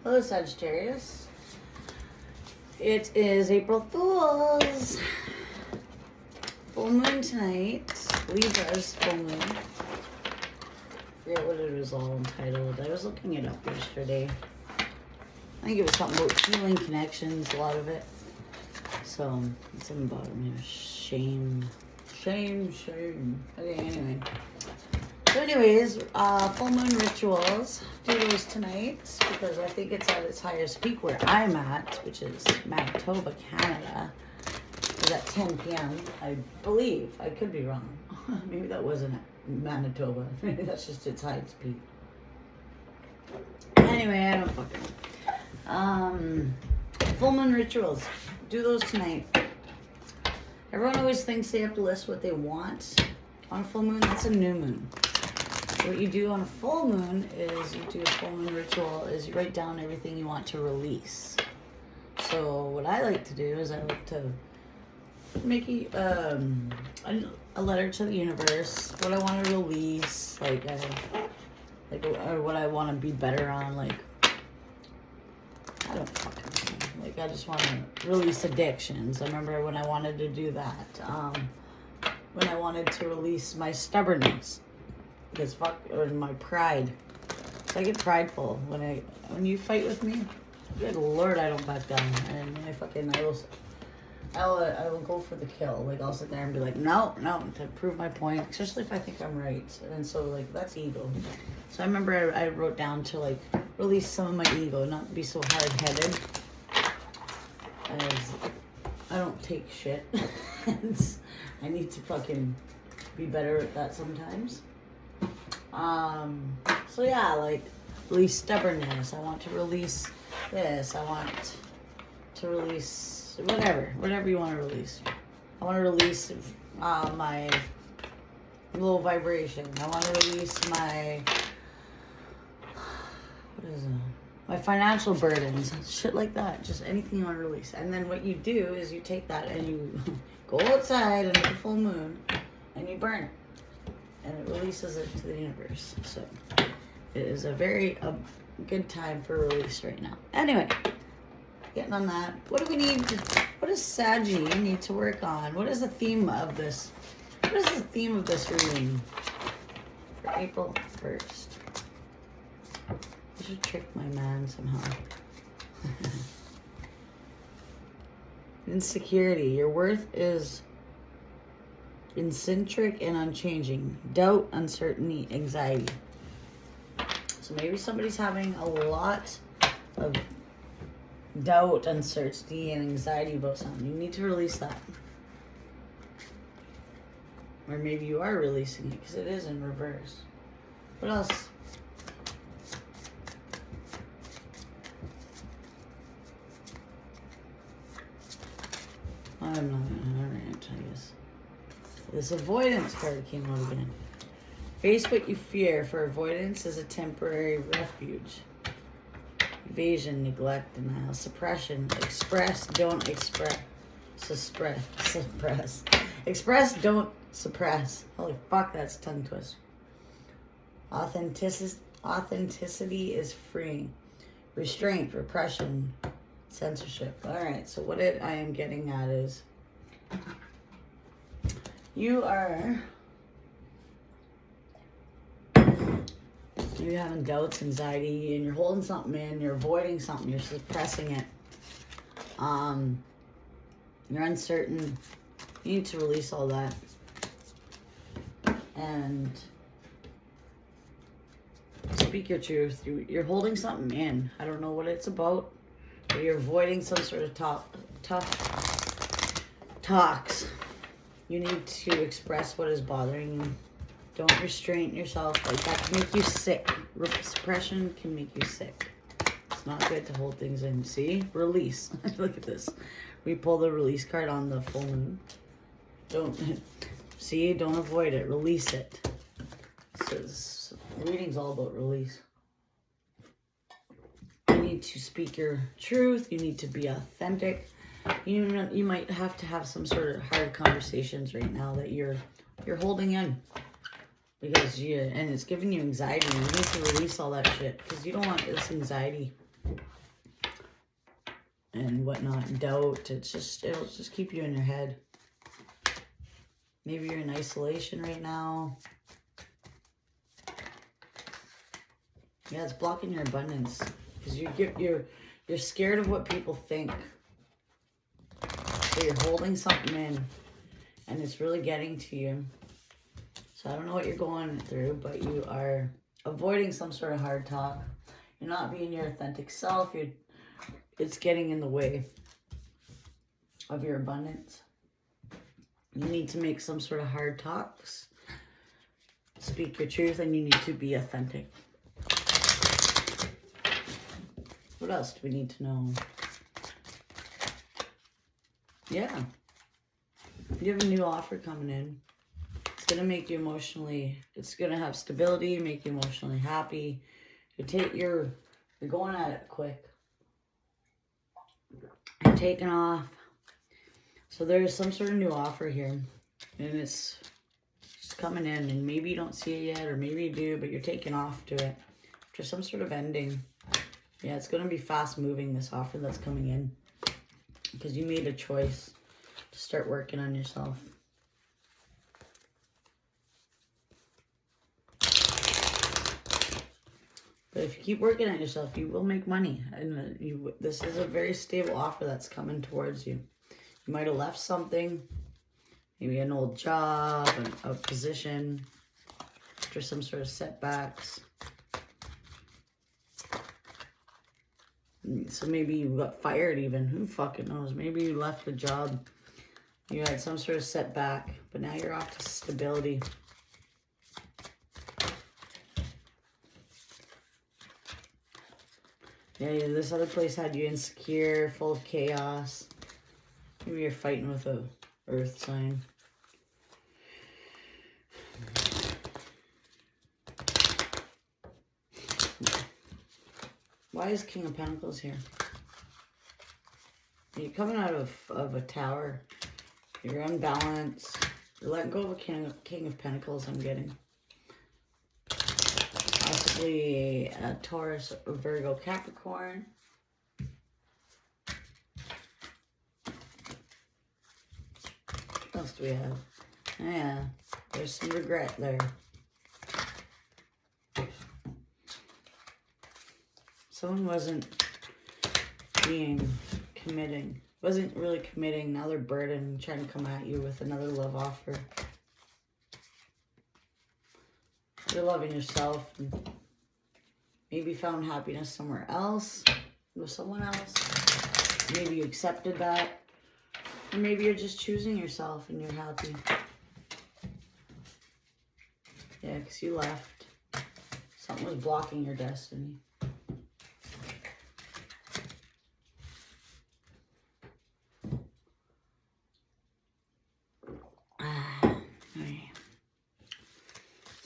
Hello, Sagittarius. It is April Fool's. Full moon tonight. Libra's full moon. I forget what it was all entitled. I was looking it up yesterday. I think it was something about healing connections, a lot of it. So, it's in the bottom here. Shame. Okay, anyway. So anyways, full moon rituals. Do those tonight because I think it's at its highest peak where I'm at, which is Manitoba, Canada. It's at 10 p.m. I believe. I could be wrong. Maybe that wasn't Manitoba. Maybe that's just its highest peak. Anyway, I don't fucking know. Full moon rituals. Do those tonight. Everyone always thinks they have to list what they want on a full moon. That's a new moon. What you do on a full moon is you do a full moon ritual is you write down everything you want to release. So what I like to do is I like to make a letter to the universe, what I want to release, or what I want to be better on, I don't fucking know. I just want to release addictions. I remember when I wanted to do that. When I wanted to release my stubbornness. Because or my pride. So I get prideful when you fight with me. Good Lord, I don't back down, and I will go for the kill. I'll sit there and be like, no, to prove my point. Especially if I think I'm right, and so that's ego. So I remember I wrote down to release some of my ego, not be so hard-headed. As I don't take shit, and I need to fucking be better at that sometimes. So yeah, release stubbornness. I want to release this. I want to release whatever you want to release. I want to release my low vibration. I want to release my my financial burdens, shit like that. Just anything you want to release. And then what you do is you take that and you go outside under the full moon and you burn it. And it releases it to the universe. So it is a very good time for release right now. Anyway, getting on that. What do we need? What does Saggy need to work on? What is the theme of this? What is the theme of this reading for April 1st? I should trick my man somehow. Insecurity. Your worth is eccentric and unchanging. Doubt, uncertainty, anxiety. So maybe somebody's having a lot of doubt, uncertainty, and anxiety about something. You need to release that. Or maybe you are releasing it because it is in reverse. What else? I'm not gonna tell you this. This avoidance card came out again. Face what you fear, for avoidance is a temporary refuge. Evasion, neglect, denial, suppression. Express, don't express. Suppress. Express, don't suppress. Holy fuck, that's a tongue twist. Authenticity is freeing. Restraint, repression, censorship. Alright, so what I am getting at is you're having doubts, anxiety, and you're holding something in, you're avoiding something, you're suppressing it. You're uncertain. You need to release all that. And speak your truth. You're holding something in. I don't know what it's about, but you're avoiding some sort of tough talks. You need to express what is bothering you. Don't restrain yourself. That can make you sick. Suppression can make you sick. It's not good to hold things in. See? Release. Look at this. We pull the release card on the full moon. Don't avoid it. Release it. The reading's all about release. You need to speak your truth. You need to be authentic. You might have to have some sort of hard conversations right now that you're holding in. Because and it's giving you anxiety. You need to release all that shit because you don't want this anxiety and whatnot, doubt. It'll just keep you in your head. Maybe you're in isolation right now. Yeah, it's blocking your abundance because you're scared of what people think. So you're holding something in, and it's really getting to you. So I don't know what you're going through, but you are avoiding some sort of hard talk. You're not being your authentic self. It's getting in the way of your abundance. You need to make some sort of hard talks. Speak your truth, and you need to be authentic. What else do we need to know? Yeah. You have a new offer coming in. It's going to make you it's going to have stability, make you emotionally happy. You're going at it quick. You're taking off. So there's some sort of new offer here. And it's coming in. And maybe you don't see it yet, or maybe you do, but you're taking off to it. After some sort of ending. Yeah, it's going to be fast moving, this offer that's coming in. Because you made a choice to start working on yourself. But if you keep working on yourself, you will make money. And this is a very stable offer that's coming towards you. You might have left something, maybe an old job, a position, after some sort of setbacks. So maybe you got fired even. Who fucking knows? Maybe you left the job. You had some sort of setback, but now you're off to stability. Yeah, this other place had you insecure, full of chaos. Maybe you're fighting with a earth sign. Why is King of Pentacles here? You're coming out of a tower. You're unbalanced. You're letting go of a King of Pentacles, I'm getting. Possibly a Taurus, or Virgo, Capricorn. What else do we have? Oh, yeah, there's some regret there. Someone wasn't wasn't really committing. Now they're burdened, trying to come at you with another love offer. You're loving yourself and maybe found happiness somewhere else, with someone else. Maybe you accepted that. Or maybe you're just choosing yourself and you're happy. Yeah, because you left. Something was blocking your destiny.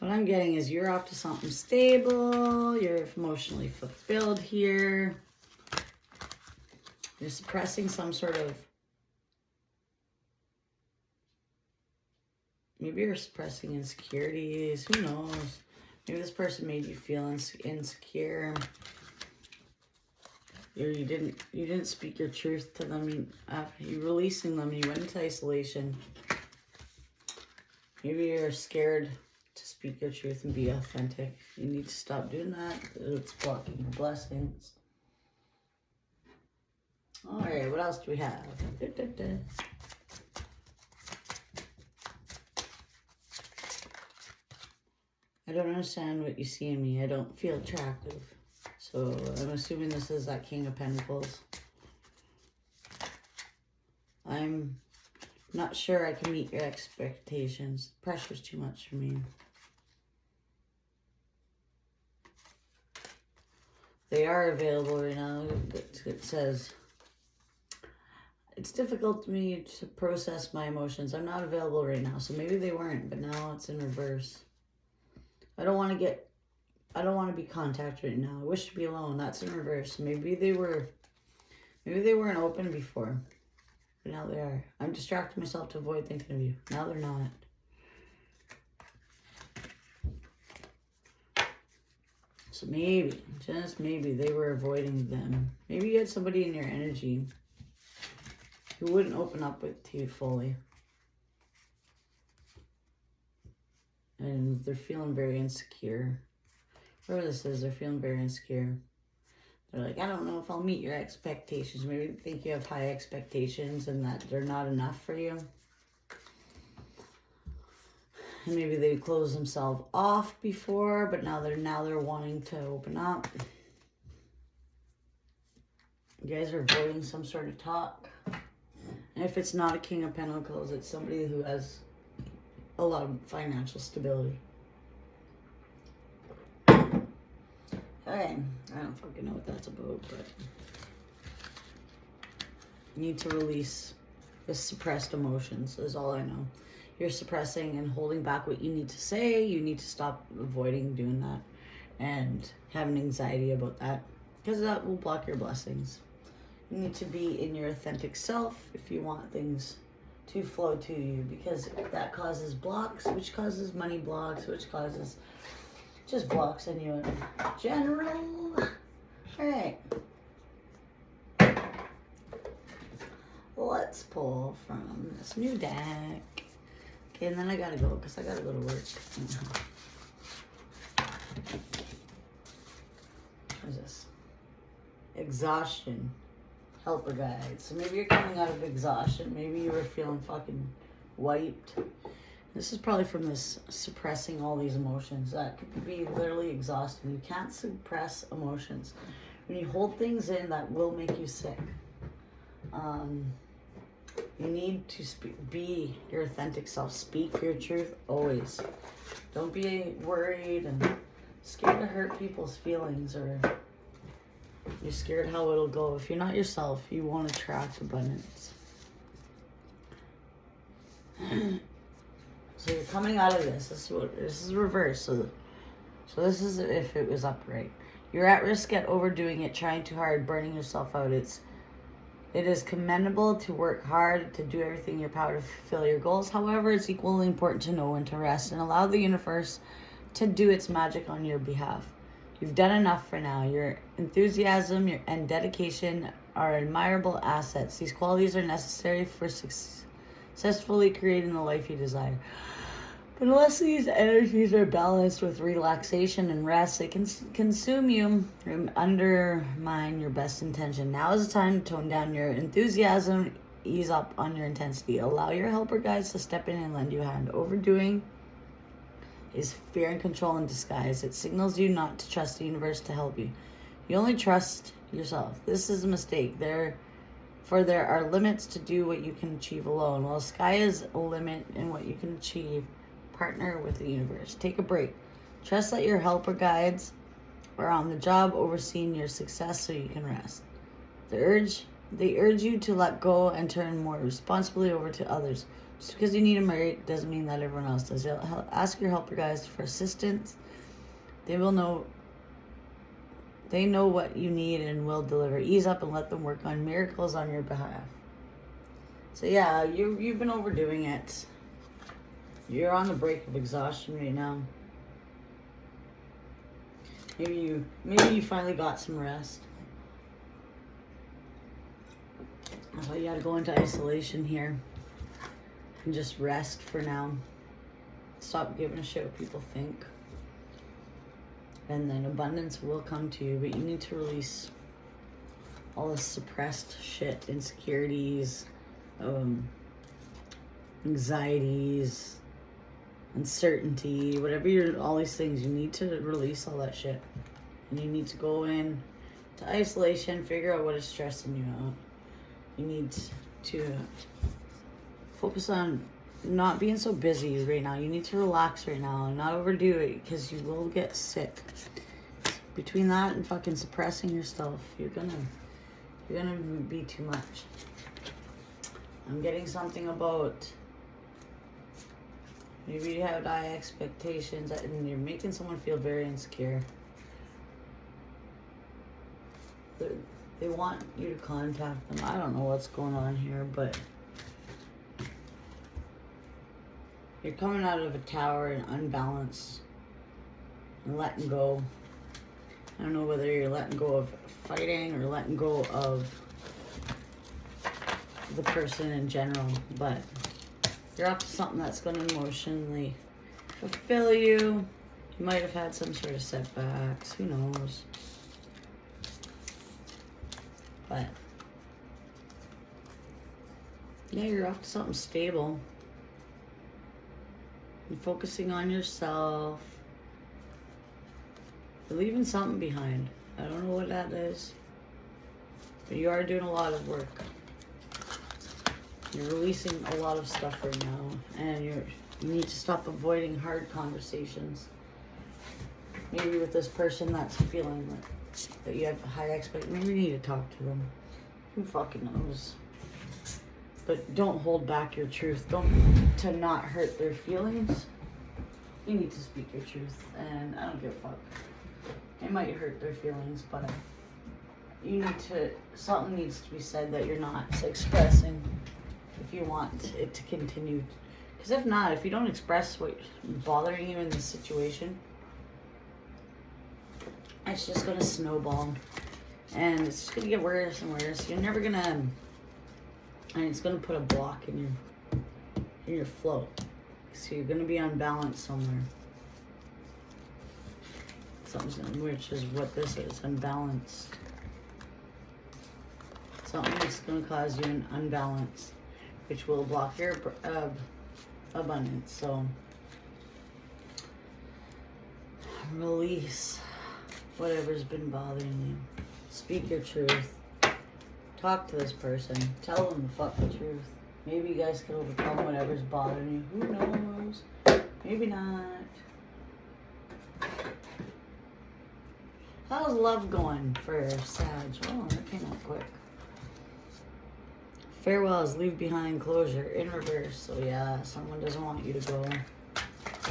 What I'm getting is you're off to something stable. You're emotionally fulfilled here. You're suppressing some sort of... Maybe you're suppressing insecurities. Who knows? Maybe this person made you feel insecure. You didn't speak your truth to them. You're releasing them. You went into isolation. Maybe you're scared to speak your truth and be authentic. You need to stop doing that. It's blocking your blessings. All right, what else do we have? I don't understand what you see in me. I don't feel attractive. So I'm assuming this is that King of Pentacles. I'm not sure I can meet your expectations. Pressure's too much for me. They are available right now. It says, it's difficult to me to process my emotions. I'm not available right now. So maybe they weren't, but now it's in reverse. I don't want to be contacted right now. I wish to be alone. That's in reverse. Maybe they weren't open before. But now they are. I'm distracting myself to avoid thinking of you. Now they're not. So maybe, just maybe, they were avoiding them. Maybe you had somebody in your energy who wouldn't open up to you fully. And they're feeling very insecure. Whoever this is, they're feeling very insecure. They're like, I don't know if I'll meet your expectations. Maybe they think you have high expectations and that they're not enough for you. And maybe they closed themselves off before, but now they're wanting to open up. You guys are avoiding some sort of talk. And if it's not a King of Pentacles, it's somebody who has a lot of financial stability. Okay, I don't fucking know what that's about, but you need to release the suppressed emotions is all I know. You're suppressing and holding back what you need to say. You need to stop avoiding doing that and having anxiety about that, because that will block your blessings. You need to be in your authentic self if you want things to flow to you, because that causes blocks, which causes money blocks, which causes just blocks in you in general. All right. Let's pull from this new deck. Okay, and then I gotta go because I gotta go to work. What is this? Exhaustion. Helper guide. So maybe you're coming out of exhaustion. Maybe you were feeling fucking wiped. This is probably from this suppressing all these emotions. That could be literally exhausting. You can't suppress emotions. When you hold things in, that will make you sick. You need to be your authentic self. Speak your truth always. Don't be worried and scared to hurt people's feelings, or you're scared how it'll go. If you're not yourself, you won't attract abundance. So you're coming out of this. This is reverse. So this is if it was upright. You're at risk at overdoing it, trying too hard, burning yourself out. It is commendable to work hard, to do everything in your power to fulfill your goals. However, it's equally important to know when to rest and allow the universe to do its magic on your behalf. You've done enough for now. Your enthusiasm and dedication are admirable assets. These qualities are necessary for successfully creating the life you desire. But unless these energies are balanced with relaxation and rest, they can consume you and undermine your best intention. Now is the time to tone down your enthusiasm, ease up on your intensity. Allow your helper guides to step in and lend you a hand. Overdoing is fear and control in disguise. It signals you not to trust the universe to help you. You only trust yourself. This is a mistake. There are limits to do what you can achieve alone. While sky is a limit in what you can achieve, partner with the universe. Take a break. Trust that your helper guides are on the job overseeing your success so you can rest. They urge you to let go and turn more responsibility over to others. Just because you need a break doesn't mean that everyone else does. Ask your helper guides for assistance. They know what you need and will deliver. Ease up and let them work on miracles on your behalf. So yeah, you've been overdoing it. You're on the brink of exhaustion right now. Maybe you finally got some rest. So you gotta go into isolation here and just rest for now. Stop giving a shit what people think. And then abundance will come to you, but you need to release all the suppressed shit, insecurities, anxieties, uncertainty, all these things. You need to release all that shit. And you need to go in to isolation, figure out what is stressing you out. You need to focus on not being so busy right now. You need to relax right now and not overdo it, because you will get sick. Between that and fucking suppressing yourself, you're gonna be too much. I'm getting something about maybe you have high expectations and you're making someone feel very insecure. They want you to contact them. I don't know what's going on here, but you're coming out of a tower and unbalanced and letting go. I don't know whether you're letting go of fighting or letting go of the person in general, but you're up to something that's going to emotionally fulfill you. You might have had some sort of setbacks. Who knows? But yeah, you're up to something stable. You're focusing on yourself. You're leaving something behind. I don't know what that is, but you are doing a lot of work. You're releasing a lot of stuff right now, and you need to stop avoiding hard conversations. Maybe with this person that's feeling that you have high expectations. Maybe you need to talk to them. Who fucking knows? But don't hold back your truth. To not hurt their feelings. You need to speak your truth, and I don't give a fuck. It might hurt their feelings, but something needs to be said that you're not expressing if you want it to continue. Because if not, if you don't express what's bothering you in this situation, it's just going to snowball. And it's just going to get worse and worse. You're never going to... And it's going to put a block in your flow. So you're going to be unbalanced somewhere. Which is what this is, unbalanced. Something that's going to cause you an unbalance, which will block your abundance. So release whatever's been bothering you. Speak your truth. Talk to this person. Tell them the fucking truth. Maybe you guys can overcome whatever's bothering you. Who knows? Maybe not. How's love going for Sag? Oh, that came out quick. Farewells, leave behind, closure, in reverse. So yeah, someone doesn't want you to go.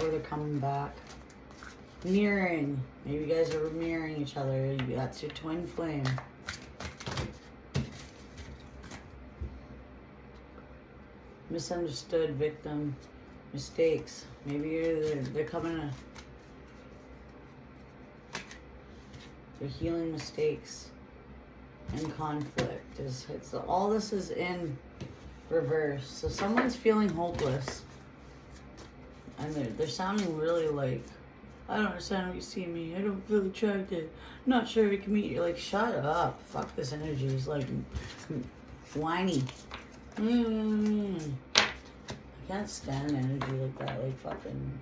Or they're coming back. Mirroring. Maybe you guys are mirroring each other. That's your twin flame. Misunderstood, victim, mistakes. Maybe they're coming to... They're healing mistakes and conflict. All this is in reverse. So someone's feeling hopeless. And they're sounding really like, I don't understand how you see me. I don't feel attracted. Not sure if we can meet. You're like, shut up. Fuck this energy. It's like whiny. I can't stand energy like that. Like fucking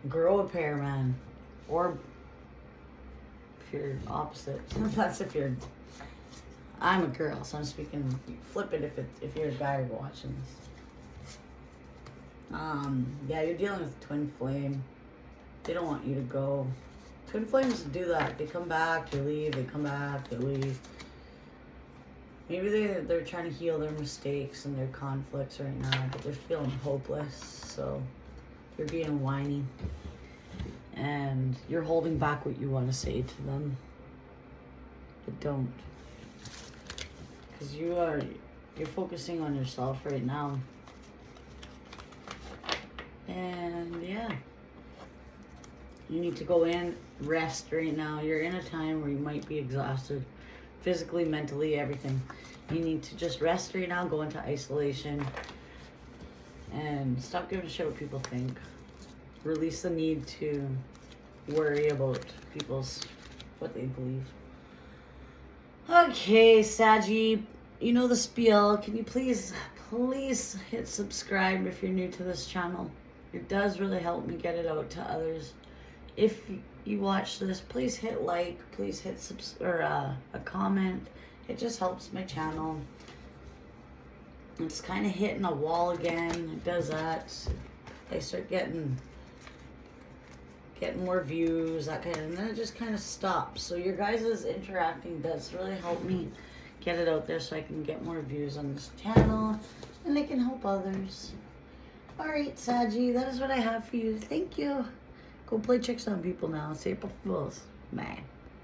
grow a pair, man. Or if you're opposite. That's if you're... I'm a girl, so I'm speaking... Flip it if you're a guy watching this. Yeah, you're dealing with twin flame. They don't want you to go. Twin flames do that. They come back, they leave, they come back, they leave. Maybe they're trying to heal their mistakes and their conflicts right now, but they're feeling hopeless, so you're being whiny. And you're holding back what you want to say to them. But don't. Because you're focusing on yourself right now. And yeah. You need to go in, rest right now. You're in a time where you might be exhausted. Physically, mentally, everything. You need to just rest right now, go into isolation. And stop giving a shit what people think. Release the need to worry about what they believe. Okay, Saggy, you know the spiel. Can you please hit subscribe if you're new to this channel? It does really help me get it out to others. If you watch this, please hit like, please hit a comment. It just helps my channel. It's kind of hitting a wall again. It does that. I start getting more views, that kind of, and then it just kind of stops. So your guys' interacting does really help me get it out there so I can get more views on this channel and I can help others. Alright, Saggy, that is what I have for you. Thank you. Go play tricks on people now. It's April Fools. Bye.